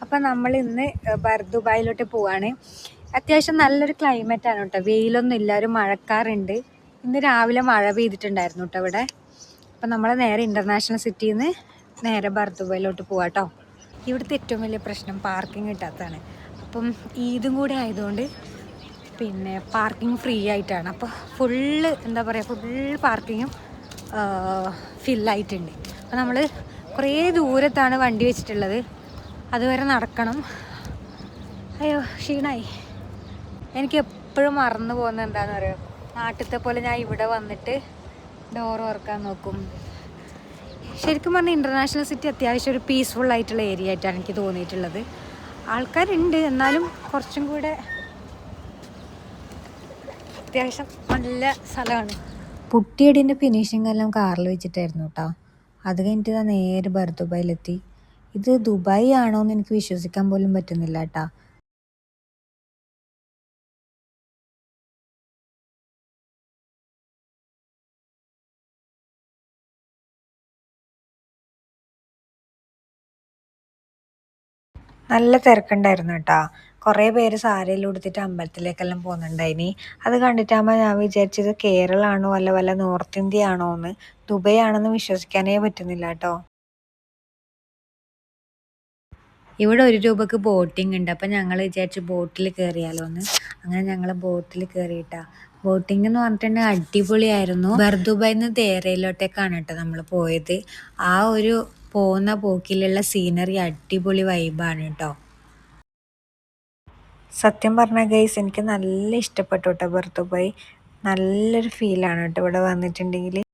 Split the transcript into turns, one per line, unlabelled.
അപ്പം നമ്മൾ ഇന്ന് ദുബായിലോട്ട് പോവാണ്. അത്യാവശ്യം നല്ലൊരു ക്ലൈമറ്റാണ് കേട്ടോ, വെയിലൊന്നും ഇല്ല, ഒരു മഴക്കാറുണ്ട്. ഇന്ന് രാവിലെ മഴ പെയ്തിട്ടുണ്ടായിരുന്നു കേട്ടോ ഇവിടെ. അപ്പം നമ്മൾ നേരെ ഇൻ്റർനാഷണൽ സിറ്റിയിൽ നിന്ന് നേരെ ദുബായിലോട്ട് പോവാം കേട്ടോ. ഇവിടുത്തെ ഏറ്റവും വലിയ പ്രശ്നം പാർക്കിംഗ് കിട്ടാത്തതാണ്. അപ്പം ഈദും കൂടെ ആയതുകൊണ്ട് പിന്നെ പാർക്കിംഗ് ഫ്രീ ആയിട്ടാണ്. അപ്പോൾ ഫുള്ള് എന്താ പറയുക, ഫുൾ പാർക്കിങ്ങും ഫില്ലായിട്ടുണ്ട്. അപ്പോൾ നമ്മൾ കുറേ ദൂരത്താണ് വണ്ടി വെച്ചിട്ടുള്ളത്, അതുവരെ നടക്കണം. അയ്യോ ക്ഷീണമായി. എനിക്ക് എപ്പോഴും മറന്നു പോകുന്നത് എന്താണെന്ന് പറയുക, നാട്ടിലത്തെ പോലെ ഞാൻ ഇവിടെ വന്നിട്ട് ഡോർ തുറക്കാൻ നോക്കും. ശരിക്കും പറഞ്ഞാൽ ഇൻ്റർനാഷണൽ സിറ്റി അത്യാവശ്യം ഒരു പീസ്ഫുൾ ആയിട്ടുള്ള ഏരിയ ആയിട്ടാണ് എനിക്ക് തോന്നിയിട്ടുള്ളത്. ആൾക്കാരുണ്ട്, എന്നാലും കുറച്ചും കൂടെ അത്യാവശ്യം നല്ല സ്ഥലമാണ്. പുട്ടിയടീൻ്റെ ഫിനിഷിംഗ് എല്ലാം കാറിൽ വെച്ചിട്ടായിരുന്നു കേട്ടോ. അത് കഴിഞ്ഞിട്ട് നേരെ ദുബായിലെത്തി. ഇത് ദുബായ് ആണോ എന്ന് എനിക്ക് വിശ്വസിക്കാൻ പോലും പറ്റുന്നില്ല കേട്ടോ. നല്ല തിരക്കുണ്ടായിരുന്നു കേട്ടോ. കുറേ പേര് സാരിയെല്ലാം ഉടുത്തിട്ട് അമ്പലത്തിലേക്കെല്ലാം പോകുന്നുണ്ടായിനി. അത് കണ്ടിട്ടാകുമ്പോൾ ഞാൻ വിചാരിച്ചത് കേരളമാണോ അല്ല വല്ല നോർത്ത് ഇന്ത്യ ആണോ എന്ന്. ദുബായ് ആണെന്ന് വിശ്വസിക്കാനേ പറ്റുന്നില്ല കേട്ടോ. ഇവിടെ 1 രൂപക്ക് ബോട്ടിംഗ് ഉണ്ട്. അപ്പം ഞങ്ങൾ വിചാരിച്ചു ബോട്ടിൽ കയറിയാലോ എന്ന്. അങ്ങനെ ഞങ്ങൾ ബോട്ടിൽ കയറിയിട്ടാ. ബോട്ടിംഗ് എന്ന് പറഞ്ഞിട്ടുണ്ടെങ്കിൽ അടിപൊളിയായിരുന്നു. ദുബായിൽ നിന്ന് ദേറയിലോട്ടേക്കാണ് കേട്ടോ നമ്മൾ പോയത്. ആ ഒരു പോകുന്ന പോക്കിലുള്ള സീനറി അടിപൊളി വൈബാണ് കേട്ടോ. സത്യം പറഞ്ഞാൽ ഗൈസ് എനിക്ക് നല്ല ഇഷ്ടപ്പെട്ടു കേട്ടോ ദുബായ്. നല്ലൊരു ഫീലാണ് കേട്ടോ ഇവിടെ വന്നിട്ടുണ്ടെങ്കിൽ.